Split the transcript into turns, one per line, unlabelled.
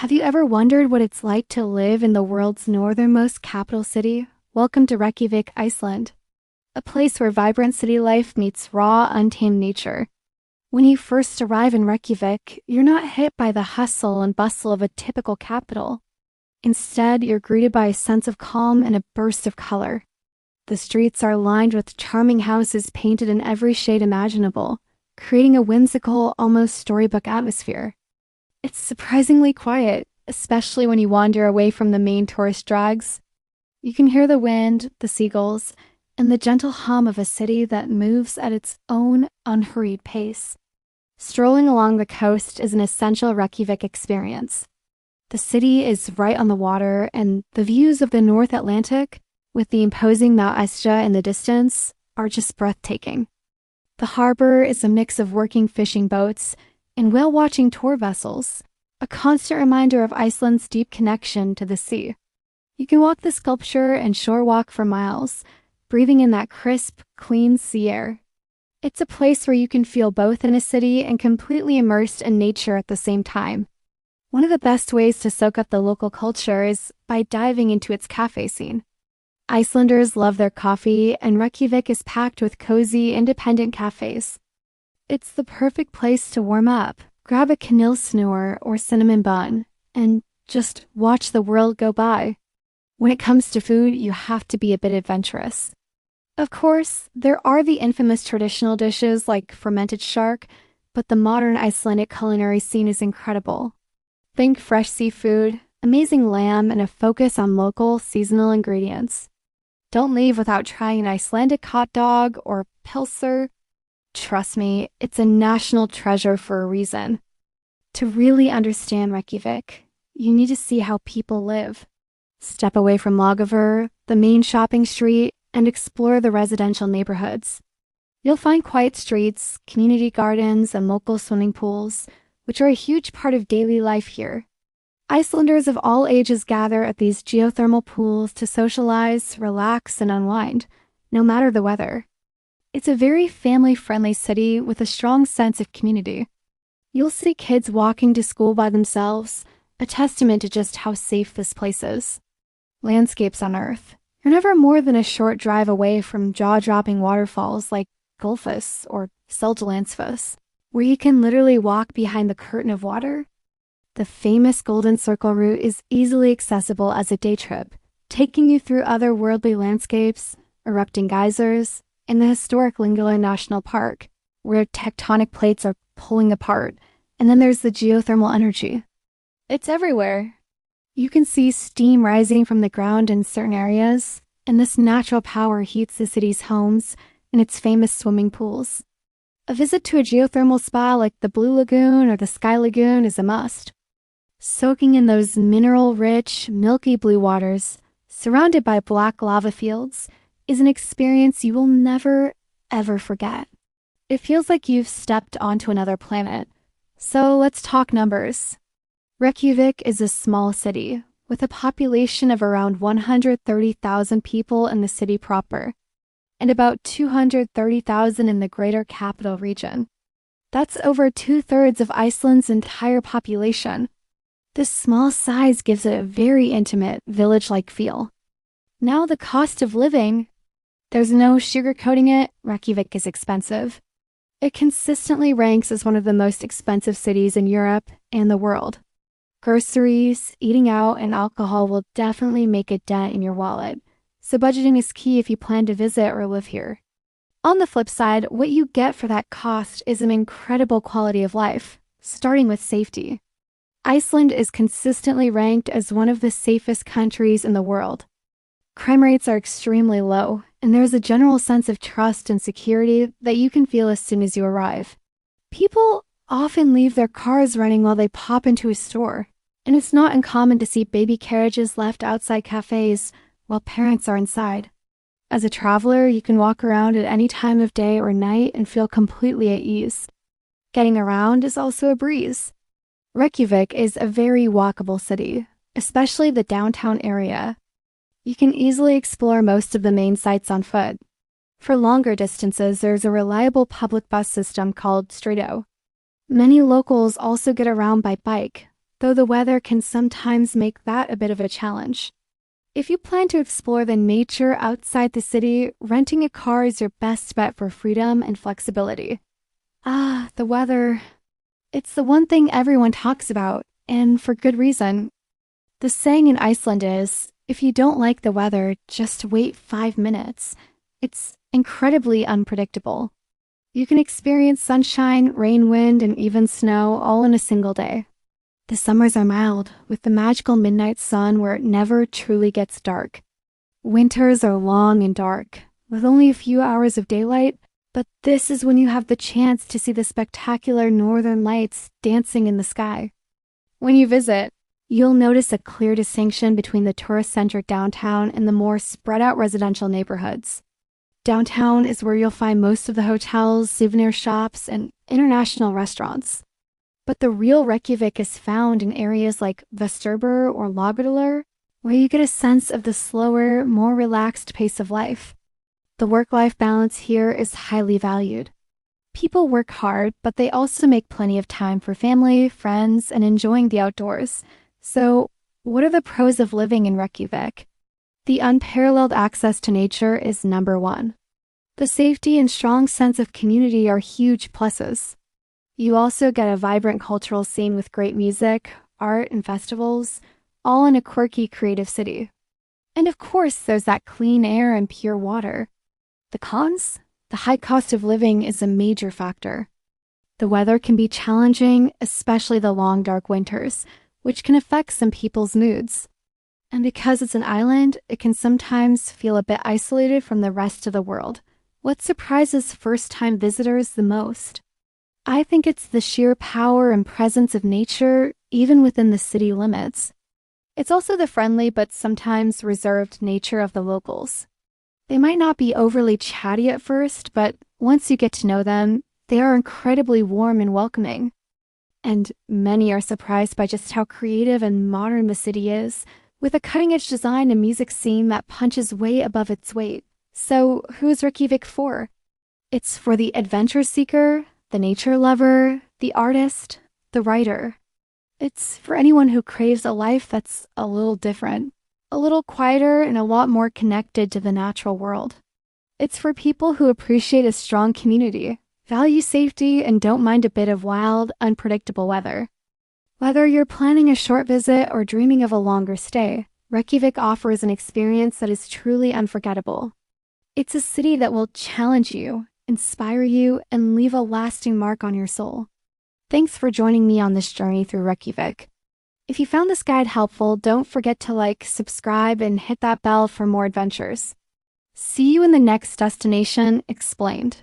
Have you ever wondered what it's like to live in the world's northernmost capital city? Welcome to Reykjavik, Iceland, a place where vibrant city life meets raw, untamed nature. When you first arrive in Reykjavik, you're not hit by the hustle and bustle of a typical capital. Instead, you're greeted by a sense of calm and a burst of color. The streets are lined with charming houses painted in every shade imaginable, creating a whimsical, almost storybook atmosphere. It's surprisingly quiet, especially when you wander away from the main tourist drags. You can hear the wind, the seagulls, and the gentle hum of a city that moves at its own unhurried pace. Strolling along the coast is an essential Reykjavik experience. The city is right on the water, and the views of the North Atlantic, with the imposing Mount Esja in the distance, are just breathtaking. The harbor is a mix of working fishing boats and whale-watching tour vessels, a constant reminder of Iceland's deep connection to the sea. You can walk the sculpture and shore walk for miles, breathing in that crisp, clean sea air. It's a place where you can feel both in a city and completely immersed in nature at the same time. One of the best ways to soak up the local culture is by diving into its cafe scene. Icelanders love their coffee, and Reykjavik is packed with cozy, independent cafes. It's the perfect place to warm up, grab a kanilsnur or cinnamon bun, and just watch the world go by. When it comes to food, you have to be a bit adventurous. Of course, there are the infamous traditional dishes like fermented shark, but the modern Icelandic culinary scene is incredible. Think fresh seafood, amazing lamb, and a focus on local, seasonal ingredients. Don't leave without trying an Icelandic hot dog or pilsner. Trust me, it's a national treasure for a reason. To really understand Reykjavik, you need to see how people live. Step away from Lagavur, the main shopping street, and explore the residential neighborhoods. You'll find quiet streets, community gardens, and local swimming pools, which are a huge part of daily life here. Icelanders of all ages gather at these geothermal pools to socialize, relax, and unwind, no matter the weather. It's a very family-friendly city with a strong sense of community. You'll see kids walking to school by themselves, a testament to just how safe this place is. Landscapes on Earth. You're never more than a short drive away from jaw-dropping waterfalls like Gullfoss or Seljalandsfoss, where you can literally walk behind the curtain of water. The famous Golden Circle route is easily accessible as a day trip, taking you through otherworldly landscapes, erupting geysers, and the historic Lingala National Park, where tectonic plates are pulling apart, and then there's the geothermal energy. It's everywhere. You can see steam rising from the ground in certain areas, and this natural power heats the city's homes and its famous swimming pools. A visit to a geothermal spa like the Blue Lagoon or the Sky Lagoon is a must. Soaking in those mineral-rich, milky blue waters, surrounded by black lava fields, is an experience you will never, ever forget. It feels like you've stepped onto another planet. So let's talk numbers. Reykjavik is a small city, with a population of around 130,000 people in the city proper, and about 230,000 in the greater capital region. That's over 2/3 of Iceland's entire population. This small size gives it a very intimate, village-like feel. Now the cost of living. There's no sugarcoating it, Reykjavik is expensive. It consistently ranks as one of the most expensive cities in Europe and the world. Groceries, eating out, and alcohol will definitely make a dent in your wallet, so budgeting is key if you plan to visit or live here. On the flip side, what you get for that cost is an incredible quality of life, starting with safety. Iceland is consistently ranked as one of the safest countries in the world. Crime rates are extremely low, and there's a general sense of trust and security that you can feel as soon as you arrive. People often leave their cars running while they pop into a store, and it's not uncommon to see baby carriages left outside cafes while parents are inside. As a traveler, you can walk around at any time of day or night and feel completely at ease. Getting around is also a breeze. Reykjavik is a very walkable city, especially the downtown area. You can easily explore most of the main sites on foot. For longer distances, there's a reliable public bus system called Strætó. Many locals also get around by bike, though the weather can sometimes make that a bit of a challenge. If you plan to explore the nature outside the city, renting a car is your best bet for freedom and flexibility. The weather. It's the one thing everyone talks about, and for good reason. The saying in Iceland is, if you don't like the weather, just wait 5 minutes. It's incredibly unpredictable. You can experience sunshine, rain, wind, and even snow all in a single day. The summers are mild, with the magical midnight sun where it never truly gets dark. Winters are long and dark, with only a few hours of daylight, but this is when you have the chance to see the spectacular northern lights dancing in the sky. When you visit, you'll notice a clear distinction between the tourist-centric downtown and the more spread-out residential neighborhoods. Downtown is where you'll find most of the hotels, souvenir shops, and international restaurants. But the real Reykjavik is found in areas like Vesturber or Laugardalur, where you get a sense of the slower, more relaxed pace of life. The work-life balance here is highly valued. People work hard, but they also make plenty of time for family, friends, and enjoying the outdoors. So, what are the pros of living in Reykjavik? The unparalleled access to nature is number one. The safety and strong sense of community are huge pluses. You also get a vibrant cultural scene with great music, art, and festivals, all in a quirky, creative city. And of course, there's that clean air and pure water. The cons? The high cost of living is a major factor. The weather can be challenging, especially the long, dark winters, which can affect some people's moods. And because it's an island, it can sometimes feel a bit isolated from the rest of the world. What surprises first-time visitors the most? I think it's the sheer power and presence of nature, even within the city limits. It's also the friendly but sometimes reserved nature of the locals. They might not be overly chatty at first, but once you get to know them, they are incredibly warm and welcoming. And many are surprised by just how creative and modern the city is, with a cutting-edge design and music scene that punches way above its weight. So, who's Reykjavik for? It's for the adventure seeker, the nature lover, the artist, the writer. It's for anyone who craves a life that's a little different, a little quieter, and a lot more connected to the natural world. It's for people who appreciate a strong community, value safety, and don't mind a bit of wild, unpredictable weather. Whether you're planning a short visit or dreaming of a longer stay, Reykjavik offers an experience that is truly unforgettable. It's a city that will challenge you, inspire you, and leave a lasting mark on your soul. Thanks for joining me on this journey through Reykjavik. If you found this guide helpful, don't forget to like, subscribe, and hit that bell for more adventures. See you in the next Destination Explained.